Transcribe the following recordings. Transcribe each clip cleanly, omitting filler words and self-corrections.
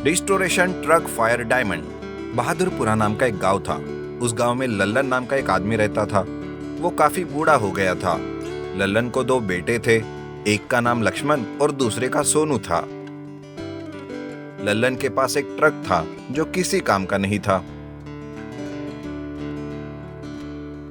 Restoration truck fire diamond. Bahadurpura नाम का एक गांव था। उस गांव में लल्लन नाम का एक आदमी रहता था। वो काफी बूढ़ा हो गया था। लल्लन को 2 बेटे थे। एक का नाम लक्ष्मण और दूसरे का सोनू था। लल्लन के पास एक ट्रक था जो किसी काम का नहीं था।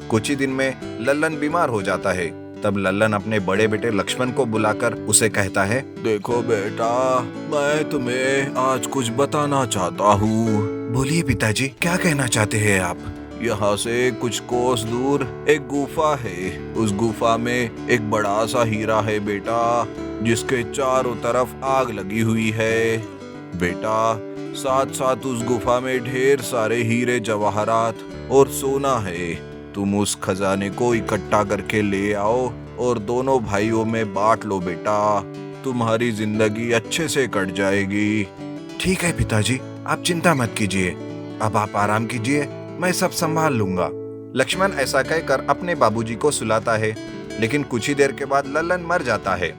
कुछ ही दिन में लल्लन बीमार हो जाता है। तब लल्लन अपने बड़े बेटे लक्ष्मण को बुलाकर उसे कहता है, देखो बेटा, मैं तुम्हें आज कुछ बताना चाहता हूँ। बोलिए पिताजी, क्या कहना चाहते हैं आप? यहाँ से कुछ कोस दूर एक गुफा है। उस गुफा में एक बड़ा सा हीरा है बेटा, जिसके चारों तरफ आग लगी हुई है। बेटा, साथ साथ उस गुफा में ढेर सारे हीरे जवाहरात और सोना है। तुम उस खजाने को इकट्ठा करके ले आओ और दोनों भाइयों में बांट लो बेटा। तुम्हारी जिंदगी अच्छे से कट जाएगी। ठीक है पिताजी, आप चिंता मत कीजिए। अब आप आराम कीजिए, मैं सब संभाल लूंगा। लक्ष्मण ऐसा कहकर अपने बाबूजी को सुलाता है। लेकिन कुछ ही देर के बाद लल्लन मर जाता है।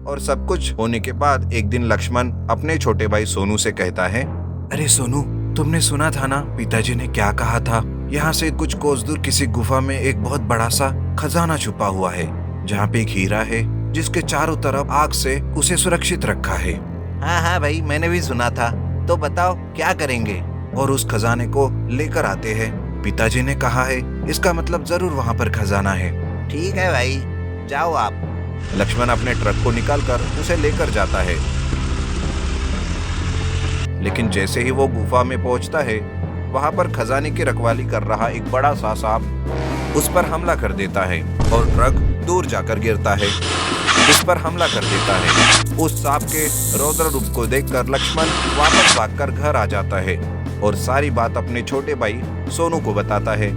और सब कुछ होने के बाद एक दिन लक्ष्मण अपने छोटे भाई सोनू से कहता है, अरे सोनू, तुमने सुना था ना पिताजी ने क्या कहा था? यहाँ से कुछ कोस दूर किसी गुफा में एक बहुत बड़ा सा खजाना छुपा हुआ है, जहाँ पे एक हीरा है जिसके चारों तरफ आग से उसे सुरक्षित रखा है। हाँ भाई, मैंने भी सुना था। तो बताओ क्या करेंगे? और उस खजाने को लेकर आते हैं। पिताजी ने कहा है, इसका मतलब जरूर वहाँ पर खजाना है। ठीक है भाई, जाओ आप। लक्ष्मण अपने ट्रक को निकालकर उसे लेकर जाता है। लेकिन जैसे ही वो गुफा में पहुंचता है, वहां पर खजाने की रखवाली कर रहा एक बड़ा सा सांप उस पर हमला कर देता है और ट्रक दूर जाकर गिरता है। इस पर हमला कर देता है। उस सांप के रौद्र रूप को देखकर लक्ष्मण वापस भागकर घर आ जाता है और सारी बात अपने छोटे भाई सोनू को बताता है।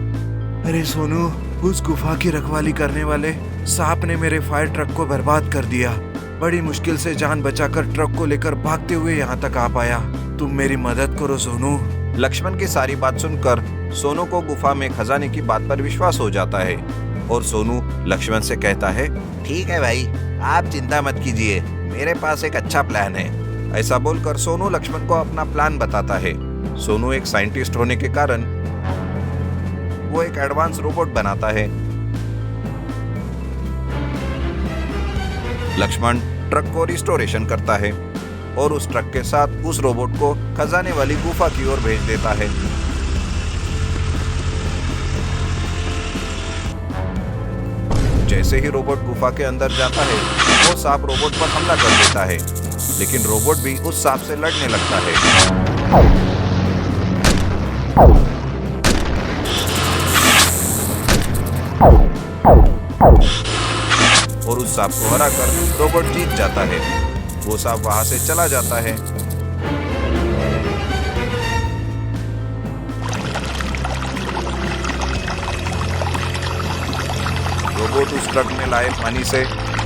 अरे सोनू, उस गुफा की रखवाली करने वाले सांप ने मेरे फायर ट्रक को बर्बाद कर दिया। बड़ी मुश्किल से जान बचाकर ट्रक को लेकर भागते हुए यहाँ तक आ पाया। तुम मेरी मदद करो सोनू। लक्ष्मण की सारी बात सुनकर सोनू को गुफा में खजाने की बात पर विश्वास हो जाता है और सोनू लक्ष्मण से कहता है, ठीक है भाई, आप चिंता मत कीजिए, मेरे पास एक अच्छा प्लान है। ऐसा बोलकर सोनू लक्ष्मण को अपना प्लान बताता है। सोनू एक साइंटिस्ट होने के कारण वो एक एडवांस रोबोट बनाता है। लक्ष्मण ट्रक को रिस्टोरेशन करता है और उस ट्रक के साथ उस रोबोट को खजाने वाली गुफा की ओर भेज देता है। जैसे ही रोबोट गुफा के अंदर जाता है, वो सांप रोबोट पर हमला कर देता है। लेकिन रोबोट भी उस सांप से लड़ने लगता है। और उस सांप को हराकर रोबोट जीत जाता है। वो सांप वहां से चला जाता है। रोबोट उस ट्रक में लाए पानी से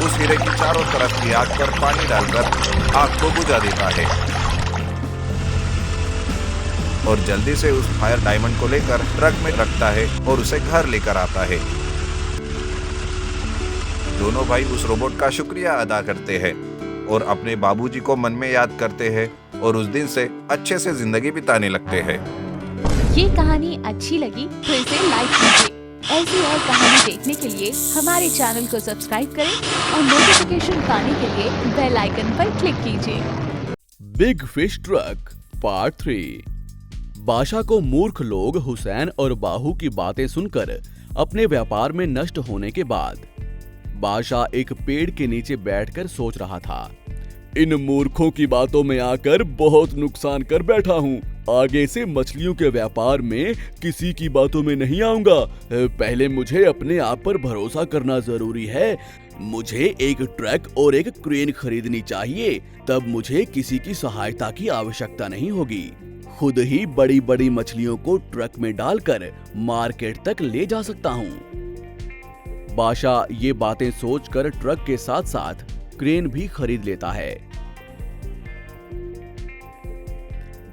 उस हीरे की चारों तरफ की आग पर पानी डालकर आग को बुझा देता है और जल्दी से उस फायर डायमंड को लेकर ट्रक में रखता है और उसे घर लेकर आता है। दोनों भाई उस रोबोट का शुक्रिया अदा करते हैं और अपने बाबूजी को मन में याद करते हैं और उस दिन से अच्छे से जिंदगी बिताने लगते हैं। ये कहानी अच्छी लगी तो इसे लाइक कीजिए। ऐसी और कहानी देखने के लिए हमारे चैनल को सब्सक्राइब करें और नोटिफिकेशन पाने के लिए बेल आइकन पर क्लिक कीजिए। Big fish truck part 3। बादशाह को मूर्ख लोग हुसैन और बाहू की बातें सुनकर अपने व्यापार में नष्ट होने के बाद बादशाह एक पेड़ के नीचे बैठकर सोच रहा था, इन मूर्खों की बातों में आकर बहुत नुकसान कर बैठा हूँ। आगे से मछलियों के व्यापार में किसी की बातों में नहीं आऊंगा। पहले मुझे अपने आप पर भरोसा करना जरूरी है। मुझे एक ट्रक और एक क्रेन खरीदनी चाहिए, तब मुझे किसी की सहायता की आवश्यकता नहीं होगी। खुद ही बड़ी बड़ी मछलियों को ट्रक में डालकर मार्केट तक ले जा सकता हूँ। बादशाह ये बातें सोचकर ट्रक के साथ साथ क्रेन भी खरीद लेता है।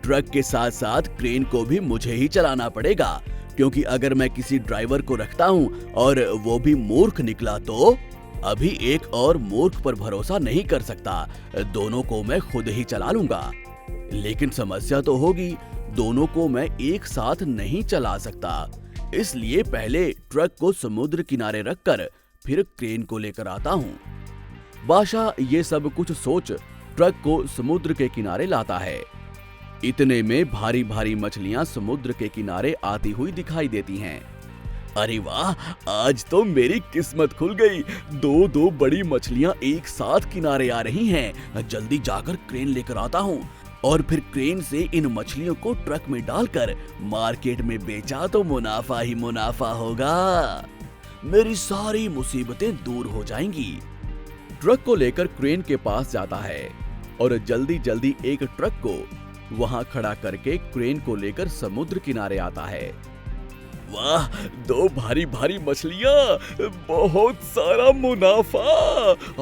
ट्रक के साथ साथ क्रेन को भी मुझे ही चलाना पड़ेगा, क्योंकि अगर मैं किसी ड्राइवर को रखता हूँ और वो भी मूर्ख निकला तो अभी एक और मूर्ख पर भरोसा नहीं कर सकता। दोनों को मैं खुद ही चला लूंगा। लेकिन समस्या तो होगी, दोनों को मैं एक साथ नहीं चला सकता। इसलिए पहले ट्रक को समुद्र किनारे रखकर फिर क्रेन को लेकर आता हूँ। बादशाह ये सब कुछ सोच ट्रक को समुद्र के किनारे लाता है। इतने में भारी भारी मछलियां समुद्र के किनारे आती हुई दिखाई देती हैं। अरे वाह, आज तो मेरी किस्मत खुल गई। दो बड़ी मछलियां एक साथ किनारे आ रही हैं। जल्दी जाकर क्रेन लेकर आता हूँ और फिर क्रेन से इन मछलियों को ट्रक में डालकर मार्केट में बेचा तो मुनाफा ही मुनाफा होगा। मेरी सारी मुसीबतें दूर हो जाएंगी। ट्रक को लेकर क्रेन के पास जाता है और जल्दी जल्दी एक ट्रक को वहां खड़ा करके क्रेन को लेकर समुद्र किनारे आता है। वाह, दो भारी भारी मछलियां, बहुत सारा मुनाफा।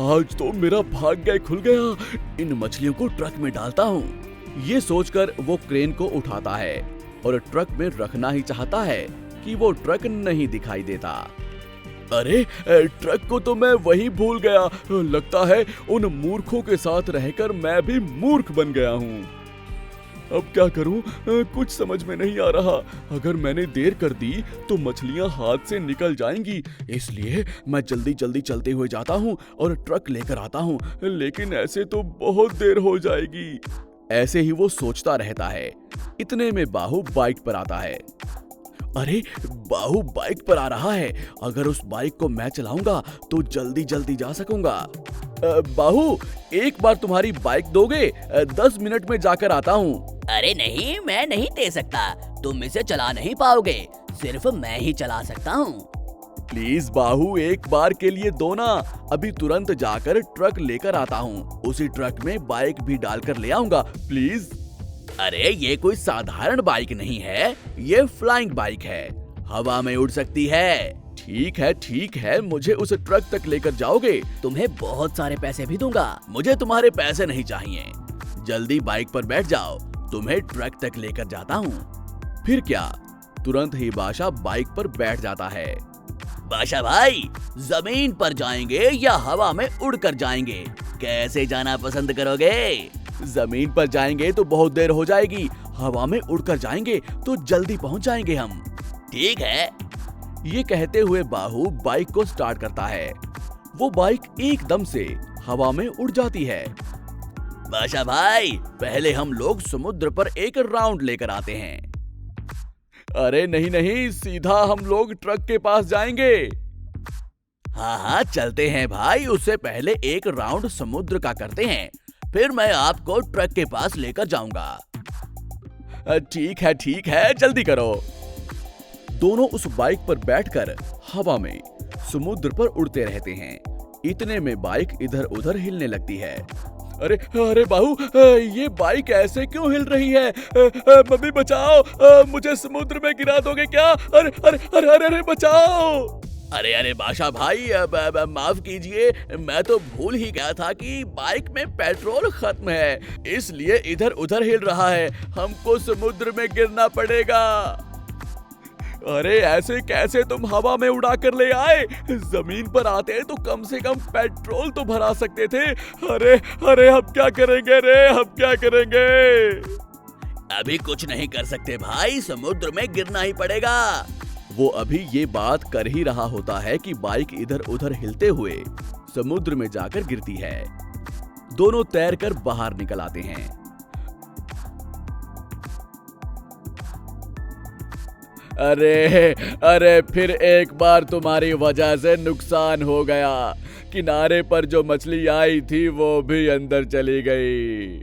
आज तो मेरा भाग्य खुल गया। इन मछलियों को ट्रक में डालता हूँ। ये सोचकर वो क्रेन को उठाता है और ट्रक में रखना ही चाहता है कि वो ट्रक नहीं दिखाई देता। अरे, ट्रक को तो मैं वही भूल गया। लगता है उन मूर्खों के साथ रहकर मैं भी मूर्ख बन गया हूँ। अब क्या करूं? कुछ समझ में नहीं आ रहा। अगर मैंने देर कर दी तो मछलियां हाथ से निकल जाएंगी। इसलिए मैं जल्दी जल्दी चलते हुए जाता हूं और ट्रक लेकर आता हूं। लेकिन ऐसे तो बहुत देर हो जाएगी। ऐसे ही वो सोचता रहता है। इतने में बाहु बाइक पर आता है। अरे, बाहु बाइक पर आ रहा है। अगर उस बाइक को मैं चलाऊंगा तो जल्दी जल्दी जा सकूंगा। बाहु, एक बार तुम्हारी बाइक दोगे? 10 मिनट में जाकर आता हूँ। अरे नहीं, मैं नहीं दे सकता। तुम इसे चला नहीं पाओगे। सिर्फ मैं ही चला सकता हूँ। प्लीज बाहु, एक बार के लिए दो ना। अभी तुरंत जाकर ट्रक लेकर आता हूँ। उसी ट्रक में बाइक भी डालकर ले आऊंगा। प्लीज। अरे, ये कोई साधारण बाइक नहीं है, ये फ्लाइंग बाइक है। हवा में उड़ सकती है। ठीक है, मुझे उस ट्रक तक लेकर जाओगे? तुम्हें बहुत सारे पैसे भी दूंगा। मुझे तुम्हारे पैसे नहीं चाहिए। जल्दी बाइक पर बैठ जाओ, तुम्हें ट्रक तक लेकर जाता हूँ। फिर क्या, तुरंत ही बादशाह बाइक पर बैठ जाता है। बादशाह भाई, जमीन पर जाएंगे या हवा में उड़कर जाएंगे? कैसे जाना पसंद करोगे? जमीन पर जाएंगे तो बहुत देर हो जाएगी। हवा में उड़कर जाएंगे तो जल्दी पहुंच जाएंगे हम। ठीक है। ये कहते हुए बाहु बाइक को स्टार्ट करता है। वो बाइक एकदम से हवा में उड़ जाती है। बादशाह भाई, पहले हम लोग समुद्र पर एक राउंड लेकर आते हैं। अरे नहीं, सीधा हम लोग ट्रक के पास जाएंगे। हाँ, चलते हैं भाई। उससे पहले एक राउंड समुद्र का करते हैं, फिर मैं आपको ट्रक के पास लेकर जाऊंगा। ठीक है, जल्दी करो। दोनों उस बाइक पर बैठकर हवा में समुद्र पर उड़ते रहते हैं। इतने में बाइक इधर उधर हिलने लगती है। अरे बाहु, ये बाइक ऐसे क्यों हिल रही है? मम्मी बचाओ, मुझे समुद्र में गिरा दोगे क्या? अरे बचाओ। अरे बादशाह भाई, माफ कीजिए, मैं तो भूल ही गया था कि बाइक में पेट्रोल खत्म है, इसलिए इधर उधर हिल रहा है। हमको समुद्र में गिरना पड़ेगा। अरे, ऐसे कैसे तुम हवा में उड़ा कर ले आए? जमीन पर आते तो कम से कम पेट्रोल तो भरा सकते थे। अरे हम क्या करेंगे? अभी कुछ नहीं कर सकते भाई, समुद्र में गिरना ही पड़ेगा। वो अभी ये बात कर ही रहा होता है कि बाइक इधर उधर हिलते हुए समुद्र में जाकर गिरती है। दोनों तैरकर बाहर निकल आते हैं। अरे फिर एक बार तुम्हारी वजह से नुकसान हो गया। किनारे पर जो मछली आई थी वो भी अंदर चली गई।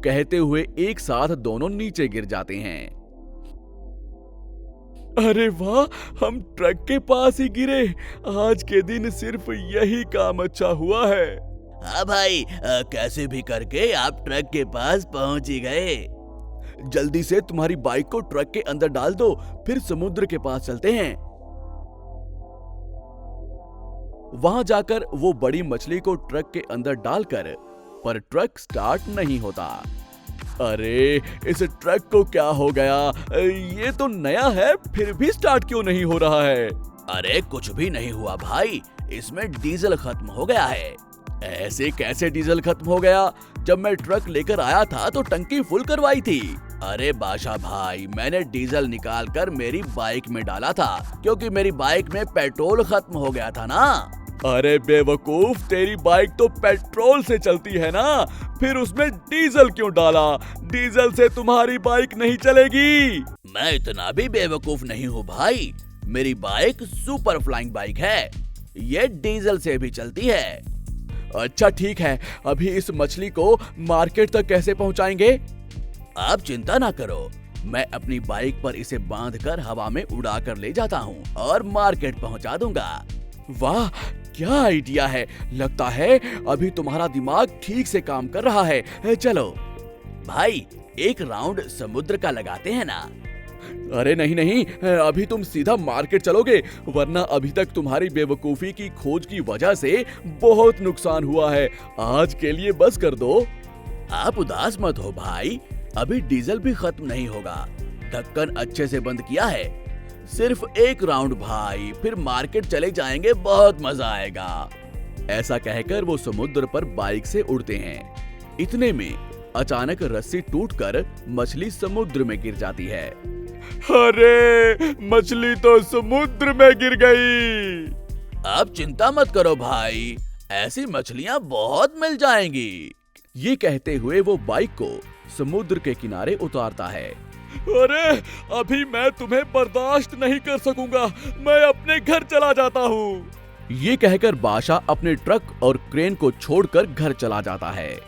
कहते हुए एक साथ दोनों नीचे गिर जाते हैं। अरे वाह, हम ट्रक के पास ही गिरे। आज के दिन सिर्फ यही काम अच्छा हुआ है। हाँ भाई, कैसे भी करके आप ट्रक के पास पहुंच ही गए। जल्दी से तुम्हारी बाइक को ट्रक के अंदर डाल दो, फिर समुद्र के पास चलते हैं। वहां जाकर वो बड़ी मछली को ट्रक के अंदर डालकर, पर ट्रक स्टार्ट नहीं होता। अरे, इस ट्रक को क्या हो गया? ये तो नया है, फिर भी स्टार्ट क्यों नहीं हो रहा है? अरे कुछ भी नहीं हुआ भाई, इसमें डीजल खत्म हो गया है। ऐसे कैसे डीजल खत्म हो गया? जब मैं ट्रक लेकर आया था तो टंकी फुल करवाई थी। अरे बादशाह भाई, मैंने डीजल निकाल कर मेरी बाइक में डाला था क्योंकि मेरी बाइक में पेट्रोल खत्म हो गया था ना। अरे बेवकूफ, तेरी बाइक तो पेट्रोल से चलती है ना, फिर उसमें डीजल क्यों डाला? डीजल से तुम्हारी बाइक नहीं चलेगी। मैं इतना भी बेवकूफ नहीं हूँ भाई, मेरी बाइक सुपर फ्लाइंग बाइक है, ये डीजल से भी चलती है। अच्छा ठीक है, अभी इस मछली को मार्केट तक कैसे पहुंचाएंगे? आप चिंता ना करो, मैं अपनी बाइक पर इसे बांधकर हवा में उड़ा कर ले जाता हूँ और मार्केट पहुँचा दूंगा। वाह, क्या आइडिया है। लगता है अभी तुम्हारा दिमाग ठीक से काम कर रहा है। चलो भाई, एक राउंड समुद्र का लगाते हैं ना। अरे नहीं नहीं, अभी तुम सीधा मार्केट चलोगे, वरना अभी तक तुम्हारी बेवकूफी की खोज की वजह से बहुत नुकसान हुआ है। आज के लिए बस कर दो। आप उदास मत हो भाई, अभी डीजल भी खत्म नहीं होगा। ढक्कन अच्छे से बंद किया है, सिर्फ एक राउंड भाई, फिर मार्केट चले जाएंगे, बहुत मजा आएगा। ऐसा कहकर वो समुद्र पर बाइक से उड़ते हैं। इतने में अचानक रस्सी टूटकर मछली समुद्र में गिर जाती है। अरे, मछली तो समुद्र में गिर गई। अब चिंता मत करो भाई, ऐसी मछलियां बहुत मिल जाएंगी। ये कहते हुए वो बाइक को समुद्र के किनारे उतारता है। अरे, अभी मैं तुम्हें बर्दाश्त नहीं कर सकूंगा, मैं अपने घर चला जाता हूँ। ये कहकर बादशाह अपने ट्रक और क्रेन को छोड़कर घर चला जाता है।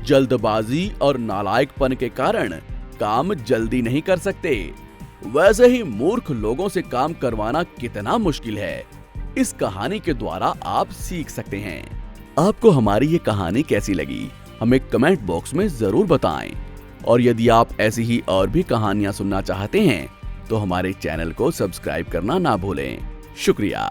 जल्दबाजी और नालायकपन के कारण काम जल्दी नहीं कर सकते। वैसे ही मूर्ख लोगों से काम करवाना कितना मुश्किल है, इस कहानी के द्वारा आप सीख सकते हैं। आपको हमारी ये कहानी कैसी लगी, हमें कमेंट बॉक्स में जरूर बताएं। और यदि आप ऐसी ही और भी कहानियां सुनना चाहते हैं तो हमारे चैनल को सब्सक्राइब करना ना भूलें। शुक्रिया।